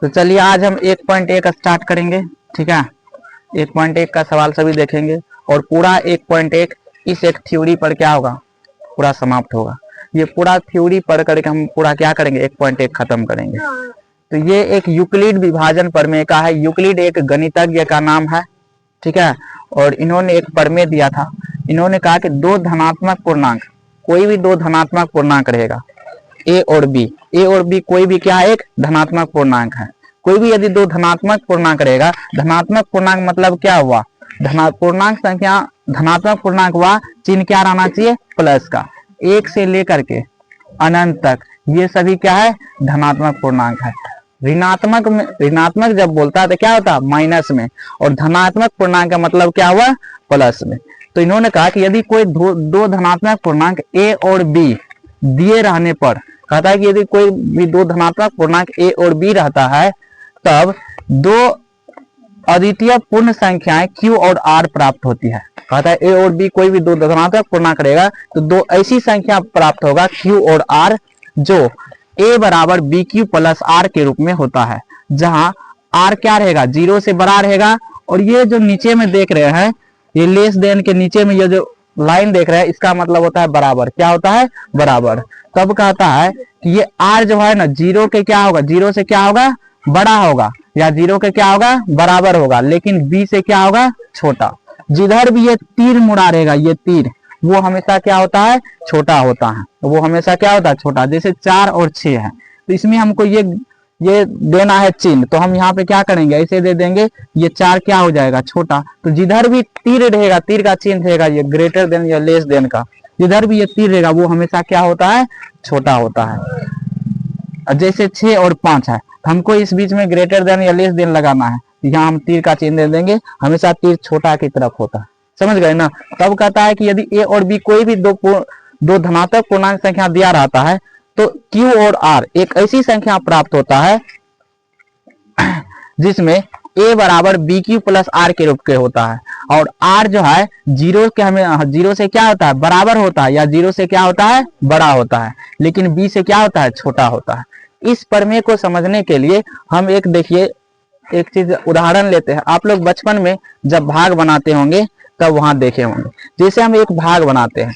तो चलिए आज हम 1.1 स्टार्ट करेंगे। ठीक है, 1.1 का सवाल सभी देखेंगे और पूरा 1.1 इस एक थ्योरी पर क्या होगा, पूरा समाप्त होगा। ये पूरा थ्योरी पढ़ करके हम पूरा क्या करेंगे, 1.1 खत्म करेंगे। तो ये एक यूक्लिड विभाजन प्रमेय का है। यूक्लिड एक गणितज्ञ का नाम है। ठीक है, और इन्होंने एक प्रमेय दिया था। इन्होंने कहा कि दो धनात्मक पूर्णांक, कोई भी दो धनात्मक पूर्णांक रहेगा, ए और बी कोई भी क्या है, एक धनात्मक पूर्णांक है। कोई भी यदि दो धनात्मक पूर्णांक रहेगा, धनात्मक पूर्णांक मतलब क्या हुआ, पूर्णांक संख्या धनात्मक पूर्णांक हुआ, चिन्ह क्या रहना चाहिए, प्लस का। एक से लेकर के अनंत तक ये सभी क्या है, धनात्मक पूर्णांक है। ऋणात्मक जब बोलता है तो क्या होता है, माइनस में, और धनात्मक पूर्णांक का मतलब क्या हुआ, प्लस में। तो इन्होंने कहा कि यदि कोई दो धनात्मक पूर्णांक ए और बी दिए रहने पर, कहता है कि यदि कोई भी दो धनात्मक पूर्णांक ए और बी रहता है, तब दो अद्वितीय पूर्ण संख्याएं क्यू और आर प्राप्त होती है। कहता है ए और बी कोई भी दो धनात्मक पूर्णांक रहेगा तो दो ऐसी संख्या प्राप्त होगा क्यू और आर, जो ए बराबर बी क्यू प्लस आर के रूप में होता है, जहां आर क्या रहेगा, 0 से बड़ा रहेगा। और ये जो नीचे में देख रहे हैं, ये लेस देन के नीचे में ये जो लाइन देख रहे हैं, इसका मतलब होता है बराबर। क्या होता है, बराबर। तब कहता है कि ये आर जो है ना, 0 के क्या होगा, 0 से क्या होगा, बड़ा होगा, या 0 के क्या होगा, बराबर होगा, लेकिन बी से क्या होगा, छोटा। जिधर भी ये तीर मुड़ा रहेगा, ये तीर वो हमेशा क्या होता है, छोटा होता है। वो हमेशा क्या होता है, छोटा। जैसे 4 और 6 है, तो इसमें हमको ये देना है चिन्ह, तो हम यहाँ पे क्या करेंगे, ऐसे दे देंगे, ये 4 क्या हो जाएगा, छोटा। तो जिधर भी तीर रहेगा, तीर का चिन्ह रहेगा, ये ग्रेटर देन या लेस देन का, जिधर भी ये तीर रहेगा वो हमेशा क्या होता है, छोटा होता है। जैसे 6 और 5 है, हमको इस बीच में ग्रेटर देन या लेस देन लगाना है, यहाँ हम तीर का चिन्ह दे देंगे, हमेशा तीर छोटा की तरफ होता है। समझ गए ना। तब कहता है कि यदि ए और बी कोई भी दो धनात्मक पूर्णांक संख्या दिया रहता है, तो क्यू और आर एक ऐसी संख्या प्राप्त होता है जिसमें ए बराबर बी क्यू प्लस आर के रूप के होता है, और आर जो है 0 के हमें 0 से क्या होता है, बराबर होता है, या 0 से क्या होता है, बड़ा होता है, लेकिन बी से क्या होता है, छोटा होता है। इस प्रमेय को समझने के लिए हम एक देखिए, एक चीज उदाहरण लेते हैं। आप लोग बचपन में जब भाग बनाते होंगे तब वहां देखे होंगे। जैसे हम एक भाग बनाते हैं,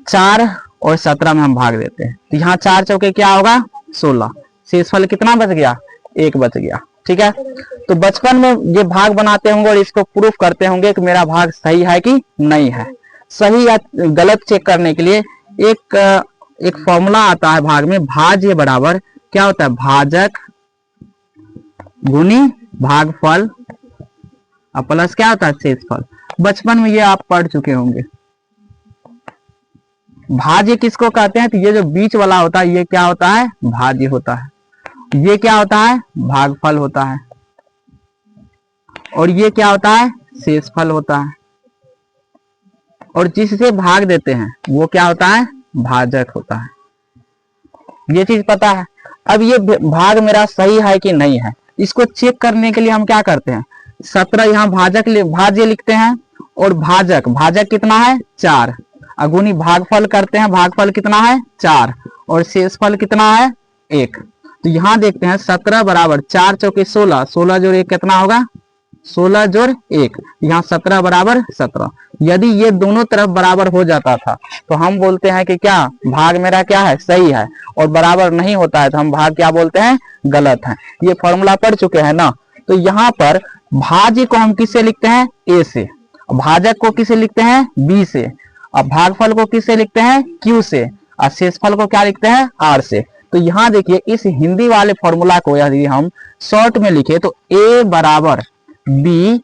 4 और 17 में हम भाग देते हैं, तो यहाँ 4 चौके क्या होगा, 16। शेषफल कितना बच गया, 1 बच गया। ठीक है, तो बचपन में ये भाग बनाते होंगे और इसको प्रूफ करते होंगे कि मेरा भाग सही है कि नहीं है। सही या गलत चेक करने के लिए एक फॉर्मूला आता है भाग में, भाज्य बराबर क्या होता है, भाजक गुनी भागफल और प्लस क्या होता है, शेषफल। बचपन में ये आप पढ़ चुके होंगे। भाज्य किसको कहते हैं, तो ये जो बीच वाला होता है ये क्या होता है, भाज्य होता है। ये क्या होता है, भागफल होता है, और ये क्या होता है, शेषफल होता है। और जिससे भाग देते हैं वो क्या होता है, भाजक होता है। ये चीज पता है। अब ये भाग मेरा सही है कि नहीं है, इसको चेक करने के लिए हम क्या करते हैं, 17 यहाँ भाज्य लिखते हैं, और भाजक कितना है, 4, अगुनी भागफल करते हैं, भागफल कितना है, 4, और शेषफल कितना है, 1। तो यहाँ देखते हैं 17 बराबर 4 चौके 16, 16 जोड़ 1 कितना होगा, 16 जोड़ 1, यहाँ 17 बराबर 17। यदि ये दोनों तरफ बराबर हो जाता था तो हम बोलते हैं कि क्या, भाग मेरा क्या है, सही है। और बराबर नहीं होता है तो हम भाग क्या बोलते हैं, गलत है। ये फॉर्मूला पढ़ चुके हैं ना। तो यहाँ पर भाज्य को हम किससे लिखते हैं, ए से, भाजक को किससे लिखते हैं, बी से, और भागफल को किससे लिखते हैं, क्यू से, और शेषफल को क्या लिखते हैं, आर से। तो यहाँ देखिए, इस हिंदी वाले फॉर्मूला को यदि हम शॉर्ट में लिखे तो ए बराबर बी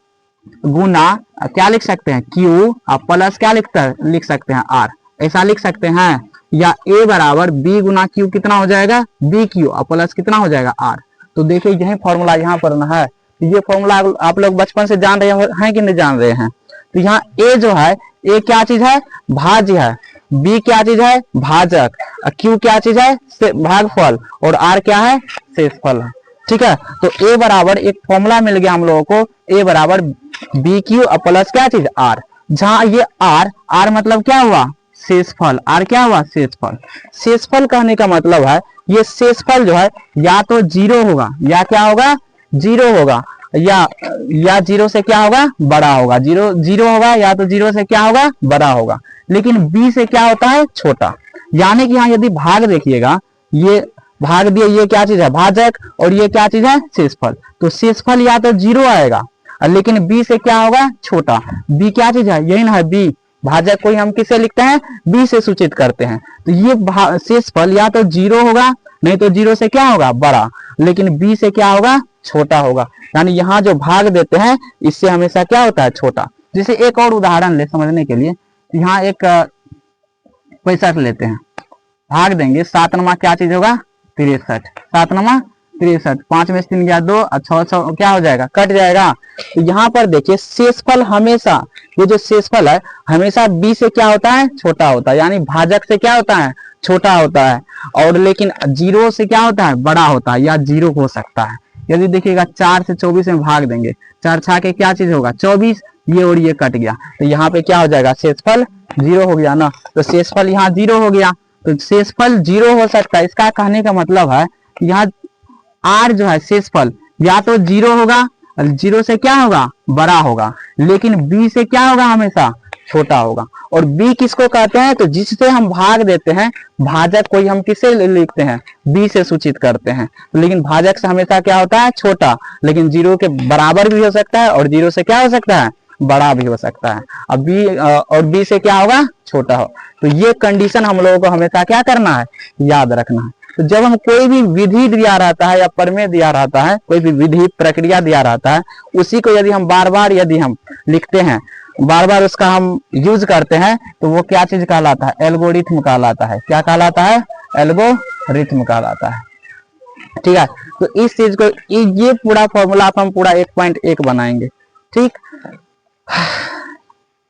गुना क्या लिख सकते हैं, क्यू, और प्लस क्या लिख सकते हैं, आर, ऐसा लिख सकते हैं। या ए बराबर बी गुना क्यू कितना हो जाएगा, बी क्यू, और प्लस कितना हो जाएगा, आर। तो देखिए यही फॉर्मूला यहाँ पर ना है। ये फॉर्मूला आप लोग बचपन से जान रहे हैं कि नहीं जान रहे हैं। तो यहाँ ए जो है, ए क्या चीज है, भाज्य है, बी क्या चीज है, भाजक, क्यू क्या चीज है, भागफल, और आर क्या है, शेषफल है। ठीक है, तो ए बराबर एक फॉर्मूला मिल गया हम लोगों को, ए बराबर बी क्यू प्लस क्या चीज, आर। जहां ये आर मतलब क्या हुआ, शेषफल, आर क्या हुआ शेषफल। शेषफल कहने का मतलब है ये शेषफल जो है या तो जीरो होगा या क्या होगा जीरो होगा, या जीरो से क्या होगा बड़ा होगा, जीरो जीरो होगा या तो जीरो से क्या होगा बड़ा होगा, लेकिन बी से क्या होता है छोटा। यानी कि यहाँ यदि भाग देखिएगा, ये भाग दिए, ये क्या चीज है भाजक, और ये क्या चीज है शेषफल। तो शेषफल या तो जीरो आएगा, लेकिन बी से क्या होगा छोटा। बी क्या चीज है, यही ना है बी, भाजक को हम किससे लिखते हैं बी से सूचित करते हैं। तो ये शेषफल या तो जीरो होगा, नहीं तो जीरो से क्या होगा बड़ा, लेकिन बी से क्या होगा छोटा होगा। यानी यहाँ जो भाग देते हैं इससे हमेशा क्या होता है छोटा। जैसे एक और उदाहरण ले समझने के लिए, यहाँ एक 65 लेते हैं, भाग देंगे 7 नमा क्या चीज होगा 63, 7 नमा 63, 5 में 3 गया 2, 6 क्या हो जाएगा कट जाएगा। तो यहाँ पर देखिए शेषफल हमेशा, ये जो शेषफल है हमेशा बी से क्या होता है छोटा होता है, यानी भाजक से क्या होता है छोटा होता है, और लेकिन जीरो से क्या होता है बड़ा होता है, या जीरो हो सकता है। यदि देखिएगा 4 से 24 में भाग देंगे, 4 छा के क्या चीज होगा 24, ये और ये कट गया, तो यहाँ पे क्या हो जाएगा शेषफल जीरो हो गया ना। तो शेषफल यहाँ जीरो हो गया, तो शेषफल जीरो हो सकता है। इसका कहने का मतलब है यहाँ आर जो है शेषफल या तो जीरो होगा, जीरो से क्या होगा बड़ा होगा, लेकिन बी से क्या होगा हमेशा छोटा होगा। और बी किसको कहते हैं, तो जिससे हम भाग देते हैं, भाजक को हम किससे लिखते हैं बी से सूचित करते हैं। लेकिन भाजक से हमेशा क्या होता है छोटा, लेकिन जीरो के बराबर भी हो सकता है और जीरो से क्या हो सकता है बड़ा भी हो सकता है। अब बी और बी से क्या होगा छोटा हो। तो ये कंडीशन हम लोगों को हमेशा क्या करना है याद रखना है। तो जब हम कोई भी विधि दिया रहता है या प्रमेय दिया रहता है, कोई भी विधि प्रक्रिया दिया रहता है, उसी को यदि हम बार बार यदि हम लिखते हैं, बार बार उसका हम यूज करते हैं, तो वो क्या चीज कहलाता है एल्गोरिथम कहलाता है। क्या कहलाता है एल्गोरिथम कहलाता है। ठीक है, तो इस चीज को ये पूरा फॉर्मूला हम पूरा 1.1 बनाएंगे। ठीक,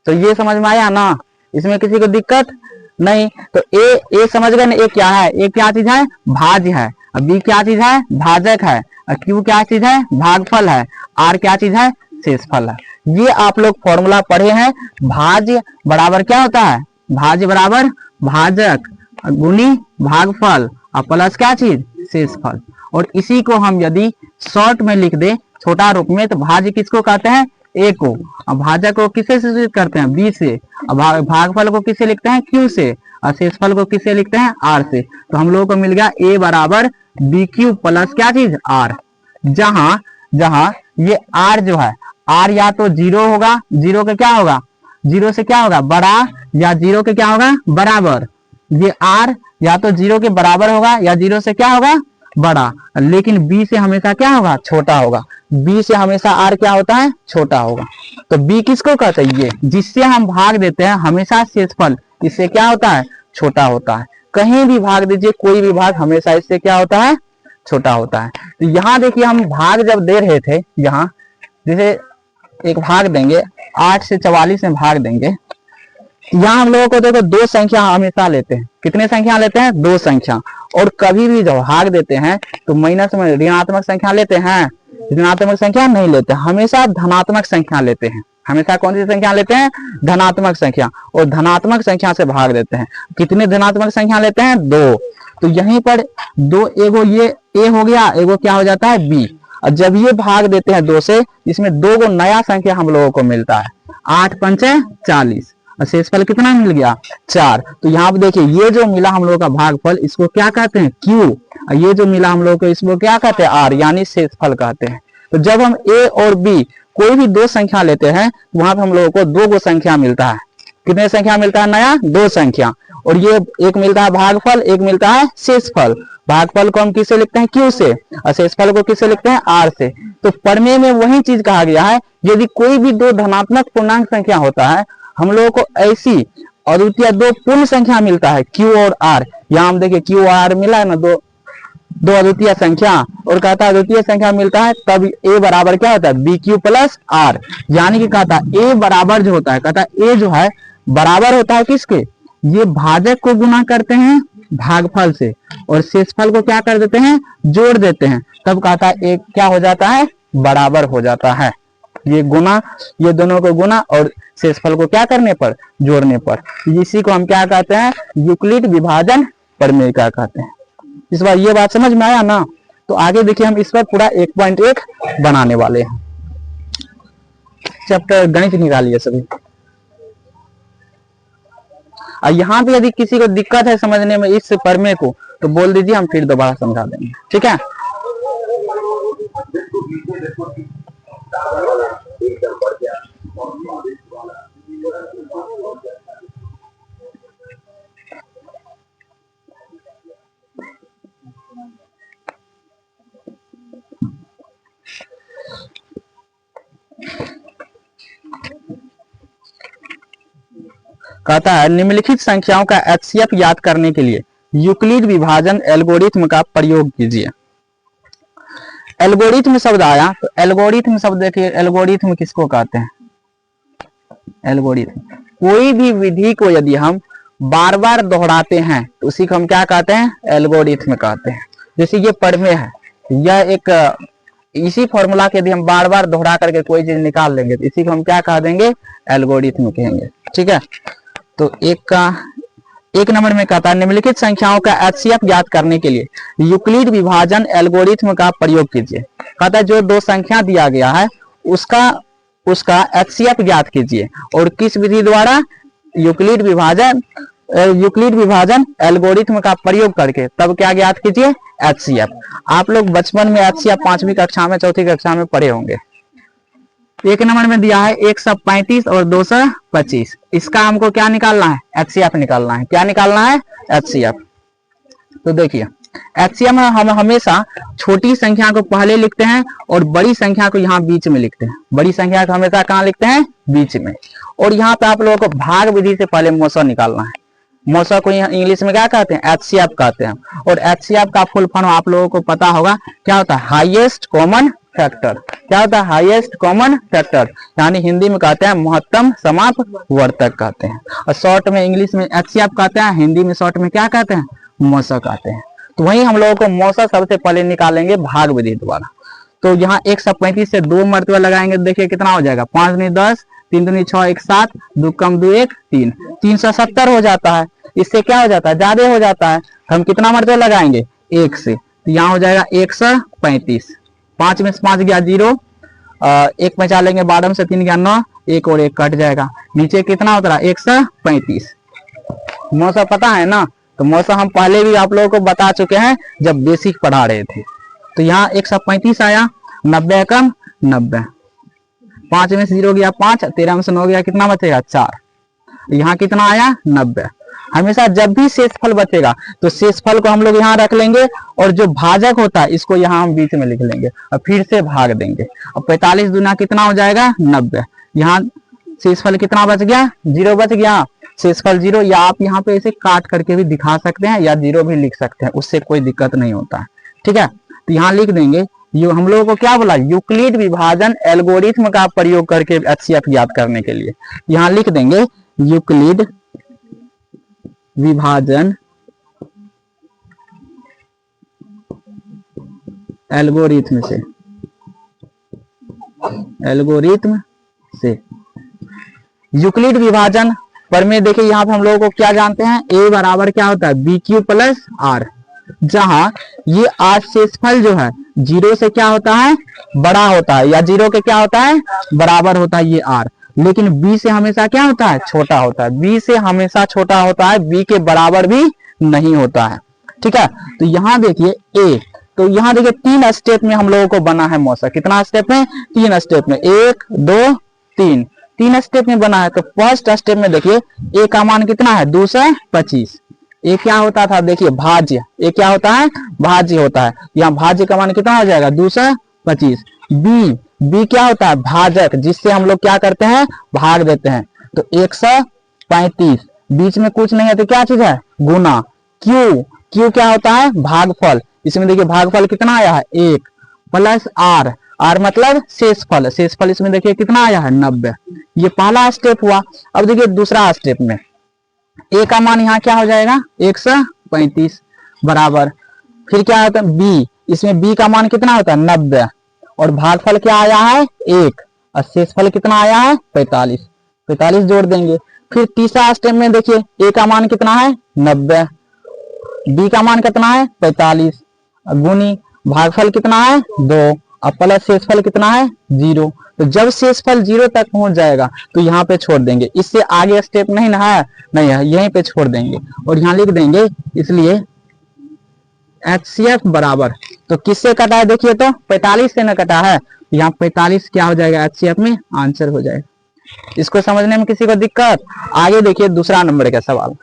तो ये समझ में आया ना, इसमें किसी को दिक्कत नहीं। तो ए समझ गए ना, ए क्या है, ए क्या चीज है भाज्य है, बी क्या चीज है भाजक है, क्यू क्या चीज है भागफल है, आर क्या चीज है शेषफल है। ये आप लोग फॉर्मूला पढ़े हैं। भाज्य बराबर क्या होता है, भाज्य बराबर भाजक गुनी भागफल और प्लस क्या चीज शेषफल। और इसी को हम यदि शॉर्ट में लिख दे छोटा रूप में, तो भाज्य किसको कहते हैं ए को, और भाजक को किससे सूचित करते हैं बी से, और भागफल को किससे लिखते हैं क्यू से, और शेषफल को किससे लिखते हैं आर से। तो हम लोगों को मिल गया ए बराबर बी क्यू प्लस क्या चीज आर, जहां ये आर जो है आर या तो जीरो होगा, जीरो के क्या होगा जीरो से क्या होगा बड़ा, या जीरो के क्या होगा बराबर। ये आर या तो जीरो के बराबर होगा या जीरो से क्या होगा बड़ा, लेकिन बी से हमेशा क्या होगा छोटा होगा। बी से हमेशा आर क्या होता है छोटा होगा। तो बी किसको कहते हैं ये जिससे हम भाग देते हैं, हमेशा शेषफल इससे क्या होता है छोटा होता है। कहीं भी भाग दीजिए, कोई भी भाग हमेशा इससे क्या होता है छोटा होता है। तो यहाँ देखिए हम भाग जब दे रहे थे, यहाँ जैसे एक भाग देंगे 8 से 44 में भाग देंगे, यहाँ हम लोगों को देखो दो संख्या हमेशा लेते हैं। कितने संख्या लेते हैं दो संख्या। और कभी भी जब भाग देते हैं तो माइनस में ऋणात्मक संख्या लेते हैं, ऋणात्मक संख्या नहीं लेते, हमेशा धनात्मक संख्या लेते हैं। हमेशा कौन सी संख्या लेते हैं धनात्मक संख्या, और धनात्मक संख्या से भाग देते हैं। कितने धनात्मक संख्या लेते हैं दो। तो यहीं पर दो, एगो ये ए हो गया, एगो क्या हो जाता है बी। और जब ये भाग देते हैं दो से, इसमें दो को नया संख्या हम लोगों को मिलता है 8 पंचे 40, और शेषफल कितना मिल गया 4। तो यहाँ पे देखिए ये जो मिला हम लोगों का भागफल, इसको क्या कहते हैं क्यू, और ये जो मिला हम लोगों को इसको क्या कहते हैं आर, यानी शेषफल कहते हैं। तो जब हम ए और बी कोई भी दो संख्या लेते हैं, तो वहां पे हम लोगों को दो को संख्या मिलता है। कितने संख्या मिलता है नया दो संख्या। और ये एक मिलता है भागफल, एक मिलता है शेषफल। भागफल को हम किससे लिखते हैं क्यू से, और शेषफल को किससे लिखते हैं आर से। तो प्रमेय में वही चीज कहा गया है, यदि कोई भी दो धनात्मक पूर्णांक संख्या होता है, हम लोगों को ऐसी अद्वितीय दो पूर्ण संख्या मिलता है क्यू और आर। यहाँ हम देखिए क्यू और आर मिला है ना, दो अद्वितीय संख्या, और कहता है अद्वितीय संख्या मिलता है तब ए बराबर क्या होता है बी क्यू प्लस आर। यानी कि कहता है ए बराबर जो होता है, कहता है ए जो है बराबर होता है किसके, ये भाजक को गुना करते हैं भागफल से, और शेषफल को क्या कर देते हैं जोड़ देते हैं, तब कहता है ए क्या हो जाता है बराबर हो जाता है। ये गुना, ये दोनों को गुना और शेषफल को क्या करने पर, जोड़ने पर। इसी को हम क्या कहते हैं, यूक्लिड विभाजन प्रमेय क्या कहते हैं। इस बार ये बात समझ में आया ना। तो आगे देखिए हम इस पर पूरा 1.1 बनाने वाले हैं। चैप्टर गणित निकालिए सभी। और यहाँ पे यदि किसी को दिक्कत है समझने में इस प्रमेय को तो बोल दीजिए, हम फिर दोबारा समझा देंगे, ठीक है। कहता है निम्नलिखित संख्याओं का एचसीएफ याद करने के लिए यूक्लिड विभाजन एल्गोरिथ्म का प्रयोग कीजिए। एल्गोरिथ्म शब्द आया तो एल्गोरिथ्म शब्द देखिए, एल्गोरिथ्म किसको कहते हैं, एल्गोरिथ्म कोई भी विधि को यदि हम बार बार दोहराते हैं तो उसी को हम क्या कहते हैं, एल्गोरिथ्म कहते हैं। जैसे ये प्रमेय है, यह एक इसी फॉर्मूला के यदि हम बार बार दोहरा करके कोई चीज निकाल लेंगे तो इसी को हम क्या कह देंगे, एल्गोरिथ्म कहेंगे, ठीक है। तो एक नंबर में कहता है निम्नलिखित संख्याओं का एचसीएफ ज्ञात करने के लिए यूक्लिड विभाजन एल्गोरिथ्म का प्रयोग कीजिए। कहता है जो दो संख्या दिया गया है उसका एचसीएफ ज्ञात कीजिए और किस विधि द्वारा, यूक्लिड विभाजन एल्गोरिथ्म का प्रयोग करके, तब क्या ज्ञात कीजिए, एचसीएफ। आप लोग बचपन में एचसीएफ 5वीं कक्षा में 4थी कक्षा में पढ़े होंगे। एक नंबर में दिया है 135 और 225, इसका हमको क्या निकालना है, एचसीएफ निकालना है। क्या निकालना है, एचसीएफ। तो देखिए एचसीएफ में हम हमेशा छोटी संख्या को पहले लिखते हैं और बड़ी संख्या को यहाँ बीच में लिखते हैं। बड़ी संख्या को हमेशा कहाँ लिखते हैं, बीच में। और यहाँ पे आप लोगों को भाग विधि से पहले मोसा निकालना है। मोसा को इंग्लिश में क्या कहते हैं, एचसीएफ कहते हैं। और एचसीएफ का फुल फॉर्म आप लोगों को पता होगा, क्या होता है, हाईएस्ट कॉमन फैक्टर। क्या होता है, हाईएस्ट कॉमन फैक्टर, यानी हिंदी में कहते हैं महत्तम समापवर्तक कहते हैं। और शॉर्ट में इंग्लिश में एचसीएफ कहते हैं, हिंदी में शॉर्ट में क्या कहते हैं, मोसा कहते हैं। तो वही हम लोगों को मोसा सबसे पहले निकालेंगे भाग विधि द्वारा। तो यहाँ 135 से 2 मरतबा लगाएंगे, देखिए कितना हो जाएगा, 5 दूनी 10, 3 दूनी 6, 1 7, 2 कम 2 1 3, 370 हो जाता है। इससे क्या हो जाता है, ज्यादा हो जाता है। हम कितना मरतबा लगाएंगे, 1 से, तो यहाँ हो जाएगा 135। 5 में से 5 गया 0, 1 बचा लेंगे, 12 में से 3 गया 9, 1 और 1 कट जाएगा, नीचे कितना उतरा, 135। मौसा पता है ना। तो मौसा हम पहले भी आप लोगों को बता चुके हैं जब बेसिक पढ़ा रहे थे। तो यहाँ 135 आया, 90 कम 90, 5 में से 0 गया 5, 13 में से 9 गया, कितना बचेगा 4, यहाँ कितना आया 90। हमेशा जब भी शेषफल बचेगा तो शेषफल को हम लोग यहाँ रख लेंगे और जो भाजक होता है इसको यहाँ हम बीच में लिख लेंगे और फिर से भाग देंगे। और 45 दूना कितना हो जाएगा 90। यहाँ शेषफल कितना बच गया, 0 बच गया, शेषफल 0। या आप यहाँ पे इसे काट करके भी दिखा सकते हैं या 0 भी लिख सकते हैं, उससे कोई दिक्कत नहीं होता है, ठीक है। तो यहाँ लिख देंगे, ये हम लोगों को क्या बोला, यूक्लिड विभाजन एल्गोरिथ्म का प्रयोग करके एचसीएफ याद करने के लिए यहाँ लिख देंगे यूक्लिड विभाजन एल्गोरिथ्म से यूक्लिड विभाजन प्रमेय। देखिए यहाँ पे हम लोगों को क्या जानते हैं, a बराबर क्या होता है, बी क्यू प्लस आर, जहां ये आर शेषफल जो है 0 से क्या होता है, बड़ा होता है, या 0 के क्या होता है, बराबर होता है ये आर। लेकिन b से हमेशा क्या होता है, छोटा होता है। b से हमेशा छोटा होता है, b के बराबर भी नहीं होता है, ठीक है। तो यहाँ देखिए a, तो यहाँ देखिए 3 स्टेप में हम लोगों को बना है मौसा। कितना स्टेप में, 3 स्टेप में, 1 2 3, 3 स्टेप में बना है। तो फर्स्ट स्टेप में देखिए a का मान कितना है, 225। a क्या होता था, देखिए भाज्य, a क्या होता है, भाज्य होता है। यहाँ भाज्य का मान कितना हो जाएगा, 225। b क्या होता है, भाजक, जिससे हम लोग क्या करते हैं, भाग देते हैं। तो 135, बीच में कुछ नहीं है तो क्या चीज है, गुना। q क्या होता है, भागफल। इसमें देखिए भागफल कितना आया है, 1 प्लस r, r मतलब शेषफल। शेषफल इसमें देखिए कितना आया है, 90। ये पहला स्टेप हुआ। अब देखिए दूसरा स्टेप में a का मान यहाँ क्या हो जाएगा, 135 बराबर, फिर क्या होता है b, इसमें b का मान कितना होता है, 90, और भागफल क्या आया है, 1, और शेषफल कितना आया है 45, 45 जोड़ देंगे। फिर तीसरा स्टेप में देखिए ए का मान कितना है 90, बी का मान कितना है 45, गुनी भागफल कितना है 2 और प्लस शेषफल कितना है 0। तो जब शेषफल 0 तक पहुंच जाएगा तो यहाँ पे छोड़ देंगे, इससे आगे स्टेप नहीं ना है, नहीं है, यहीं पे छोड़ देंगे और यहाँ लिख देंगे। इसलिए HCF बराबर, तो किससे कटा है देखिए तो 45 से न कटा है, यहाँ 45 क्या हो जाएगा HCF में आंसर हो जाएगा। इसको समझने में किसी को दिक्कत? आगे देखिए दूसरा नंबर का सवाल।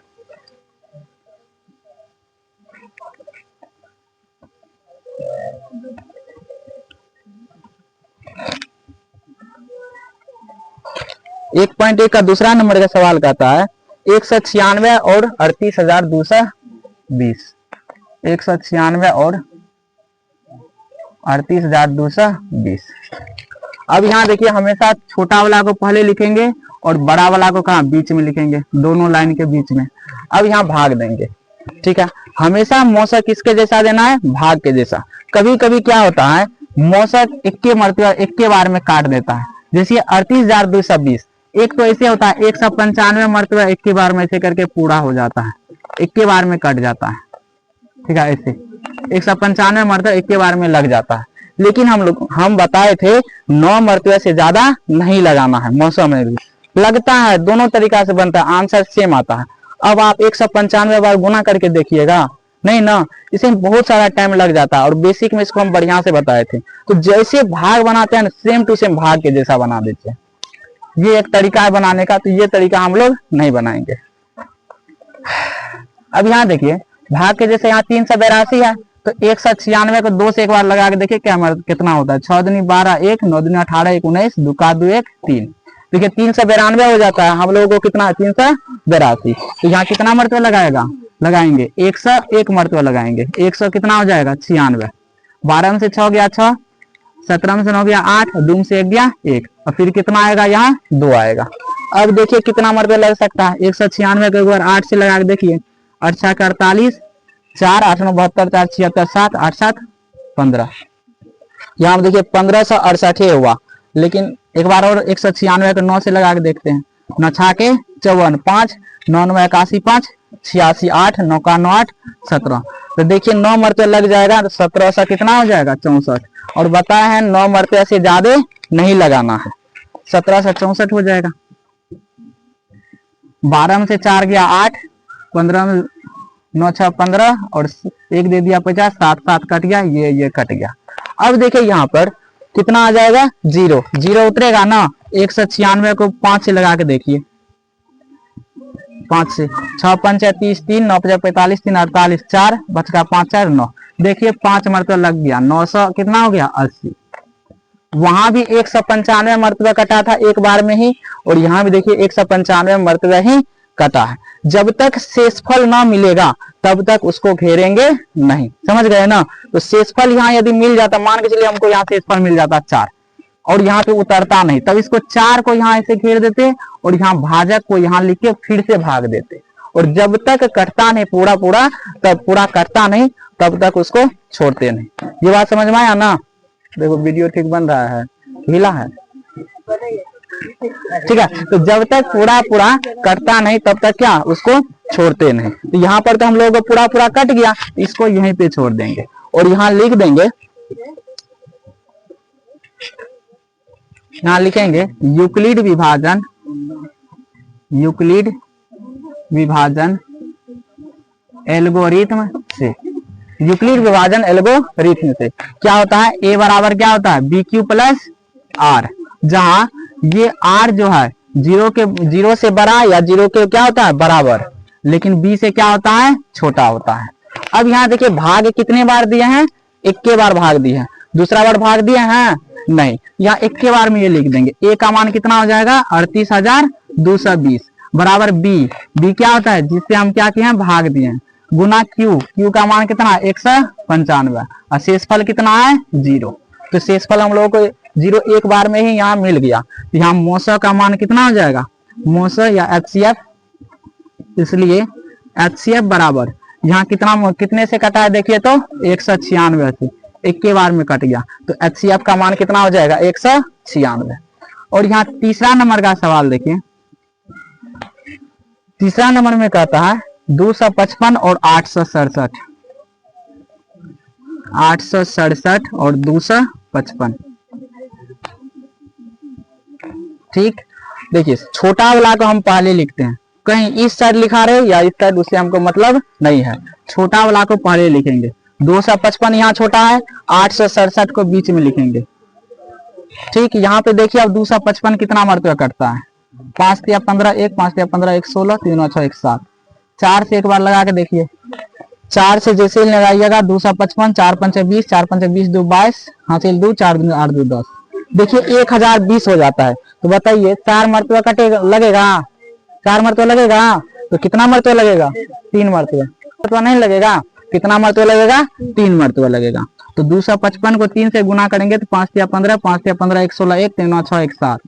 एक पॉइंट एक का दूसरा नंबर का सवाल कहता है 196 और 38,220, 196 और 38,220। अब यहाँ देखिए हमेशा छोटा वाला को पहले लिखेंगे और बड़ा वाला को कहाँ बीच में लिखेंगे, दोनों लाइन के बीच में। अब यहाँ भाग देंगे, ठीक है। हमेशा मौसक किसके जैसा देना है, भाग के जैसा। कभी कभी क्या होता है मौसक इक्के मरतबा इक्के बार में काट देता है, जैसे 38,220। एक तो ऐसे होता है 195 मरतबा इक्के बार में ऐसे करके पूरा हो जाता है, इक्के बार में कट जाता है, ठीक है। ऐसे 195 मरतबा इक्के बार में लग जाता है। लेकिन हम बताए थे 9 मरतबे से ज्यादा नहीं लगाना है। मौसम में भी लगता है, दोनों तरीका से बनता है, आंसर सेम आता है। अब आप 195 बार गुना करके देखिएगा, नहीं ना, इसमें बहुत सारा टाइम लग जाता है। और बेसिक में इसको हम बढ़िया से बताए थे। तो जैसे भाग बनाते हैं सेम टू सेम भाग के जैसा बना देते हैं। ये एक तरीका है बनाने का, तो ये तरीका हम लोग नहीं बनाएंगे। अब यहाँ देखिए भाग के जैसे यहाँ 382 है, तो 196 को 2 से एक बार लगा के देखिए क्या कितना होता है। 6 दूनी 12, 1 9 दूनी 18, 1 19, 2 का 2 1 3। देखिए 392 हो जाता है। हम लोगों को कितना है 382। तो यहाँ कितना मरतबा लगाएंगे 101 मरतबा लगाएंगे। 100 कितना हो जाएगा 96। 12 में से 6 गया 6, 17 में से 9 गया 8, 2 में से 1 गया 1, और फिर कितना आएगा यहाँ 2 आएगा। अब देखिए कितना मरतबा लग सकता है 196 को एक बार 8 से लगा के देखिए। 8 6 48, 4 8 9 72, 4 76, 7 8 7 15। यहाँ देखिए 1568 हुआ। लेकिन एक बार और 196 को 9 से लगा के देखते हैं। 9 6 के 54, 5 9 9 81, 5 86, 8 9 का 9 8 17। तो देखिए 9 मरतबा लग जाएगा तो 17 सा कितना हो जाएगा 64। और बताया है 9 मरतबे से ज्यादा नहीं लगाना है, 17 से 64 हो जाएगा। 12 में से 4 गया 8, 15 में 9 6 15 और 1 दे दिया 50, 7 7 कट गया, ये कट गया। अब देखिए यहाँ पर कितना आ जाएगा 0, 0 उतरेगा ना। 196 को 5 से लगा के देखिए, 5 से 6 5 30, 3 9 5 45, 3 48, 4 बच का 5 4 9। देखिए 5 मरतबा लग गया, 900 कितना हो गया 80। वहां भी 195 मरतबा कटा था एक बार में ही, और यहाँ भी देखिए 195 मरतबा ही कटा है। जब तक शेषफल ना मिलेगा तब तक उसको घेरेंगे नहीं, समझ गए ना। तो शेषफल यहाँ यदि मिल जाता, मान के चलिए हमको यहाँ शेषफल मिल जाता 4 और यहाँ पे उतरता नहीं, तब इसको 4 को यहाँ ऐसे घेर देते और यहाँ भाजक को यहाँ लिख के फिर से भाग देते। और जब तक कटता नहीं पूरा पूरा, तब पूरा कटता नहीं तब तक उसको छोड़ते नहीं। ये बात समझ में आया ना। देखो वीडियो ठीक बन रहा है, हिला है, ठीक है। तो जब तक पूरा पूरा कटता नहीं तब तक क्या उसको छोड़ते नहीं। तो यहाँ पर तो हम लोगों को पूरा पूरा कट गया, इसको यहीं पे छोड़ देंगे और यहाँ लिख देंगे, यहाँ लिखेंगे यूक्लिड विभाजन, यूक्लिड विभाजन एल्गोरिथम से। यूक्लिड विभाजन एल्गोरिथम से क्या होता है, ए बराबर क्या होता है बी क्यू प्लस आर, जहां ये आर जो है 0 से बड़ा या 0 के क्या होता है बराबर, लेकिन बी से क्या होता है छोटा होता है। अब यहाँ देखिए भाग कितने बार दिए हैं, 1 बार भाग दिए हैं। दूसरा बार भाग दिए हैं नहीं, यहाँ 1 बार में ये लिख देंगे। ए का मान कितना हो जाएगा 38,220 बराबर बी क्या होता है जिससे हम क्या किए हैं भाग दिए हैं, गुना क्यू का मान कितना 195 और शेषफल कितना है 0। तो शेषफल हम लोगों को 0 1 बार में ही यहाँ मिल गया। तो यहाँ मौसा का मान कितना हो जाएगा, मौसा या HCF, इसलिए HCF बराबर यहाँ कितने से कटा है देखिए तो 196 से 1 बार में कट गया। तो HCF का मान कितना हो जाएगा 196। और यहाँ तीसरा नंबर का सवाल देखिए, तीसरा नंबर में कहता है 255 और 867, 867 और 255। ठीक, देखिए छोटा वाला को हम पहले लिखते हैं, कहीं इस साइड लिखा रहे या इस साइड, उससे हमको मतलब नहीं है। छोटा वाला को पहले लिखेंगे, 255 यहाँ छोटा है, 867 को बीच में लिखेंगे। ठीक, यहाँ पे देखिए अब 255 कितना मरतबा कटता है, 5 या 15 1, 5 या 15 1, 16, 3 6 1 7। 4 से एक बार लगा के देखिए, 4 से जैसे ही लगाइएगा 255, 4 5 20, 4 5 20, 2 22, हासिल 2, 4 2 8 2 10, देखिए 1020 हो जाता है। तो बताइए 4 मरतबा कटेगा, लगेगा 4 मरतबा लगेगा, तो कितना मरतबा लगेगा, 3 मरतबा नहीं लगेगा, कितना मरतबा लगेगा, 3 मरतबा लगेगा। तो 255 को 3 से गुना करेंगे तो 5 या 15, 5 या 15 1, 16 1, 3 6 1 7,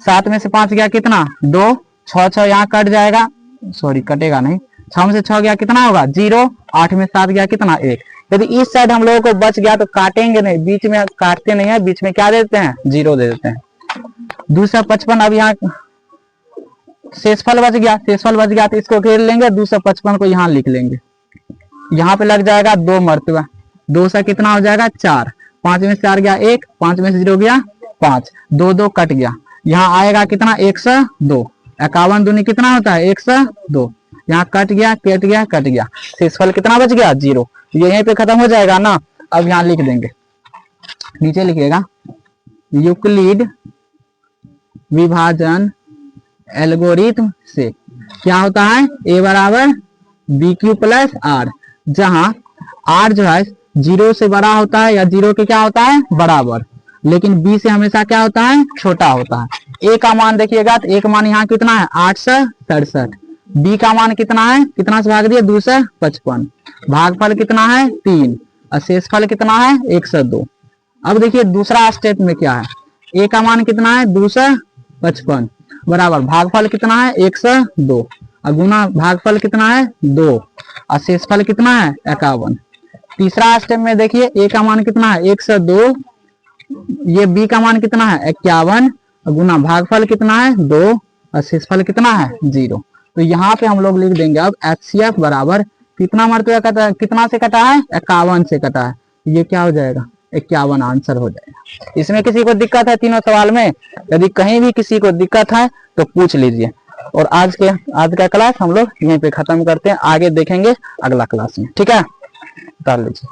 7 में से 5 गया कितना 2, 6 6 यहाँ कट जाएगा, सॉरी कटेगा नहीं, 6 में से 6 गया कितना होगा 0, 8 में 7 गया कितना 1। यदि इस साइड हम लोगों को बच गया तो काटेंगे नहीं, बीच में काटते नहीं है, बीच में क्या दे देते हैं 0 दे देते हैं। 255 अब यहाँ शेषफल बच गया, शेषफल बच गया तो इसको घेर लेंगे, 255 को यहाँ लिख लेंगे, यहाँ पे लग जाएगा 2 मरतबा, 2 से कितना हो जाएगा 4, 5 में से 4 गया 1, 5 में से 0 गया 5, 2 2 कट गया, यहाँ आएगा कितना 102, 51 दूनी कितना होता है 102, यहाँ कट गया कट गया कट गया, शेषफल कितना बच गया 0, ये यहीं पे खत्म हो जाएगा ना। अब यहाँ लिख देंगे, नीचे लिखिएगा यूक्लिड विभाजन एल्गोरिथम से क्या होता है a बराबर बी क्यू प्लस आर, जहां r जो है 0 से बड़ा होता है या 0 के क्या होता है बराबर, लेकिन b से हमेशा क्या होता है छोटा होता है। a का मान देखिएगा तो a का मान यहाँ कितना है 867, b का मान कितना है, कितना से भाग दिया 255, भागफल कितना है 3 और शेषफल कितना है 102। अब देखिए दूसरा स्टेप में क्या है, a का मान कितना है 255 बराबर भागफल कितना है 102 और गुना भागफल कितना है 2 और शेषफल कितना है 51। तीसरा स्टेप में देखिए a का मान कितना है 102, ये b का मान कितना है 51 और गुना भागफल कितना है 2 और शेषफल कितना है 0। तो यहाँ पे हम लोग लिख देंगे अब HCF बराबर कितना मरतबा कटा है, कितना से कटा है 51 से कटा है, ये क्या हो जाएगा 51 आंसर हो जाएगा। इसमें किसी को दिक्कत है तीनों सवाल में, यदि कहीं भी किसी को दिक्कत है तो पूछ लीजिए। और आज का क्लास हम लोग यहीं पे खत्म करते हैं, आगे देखेंगे अगला क्लास में, ठीक है उतार लीजिए।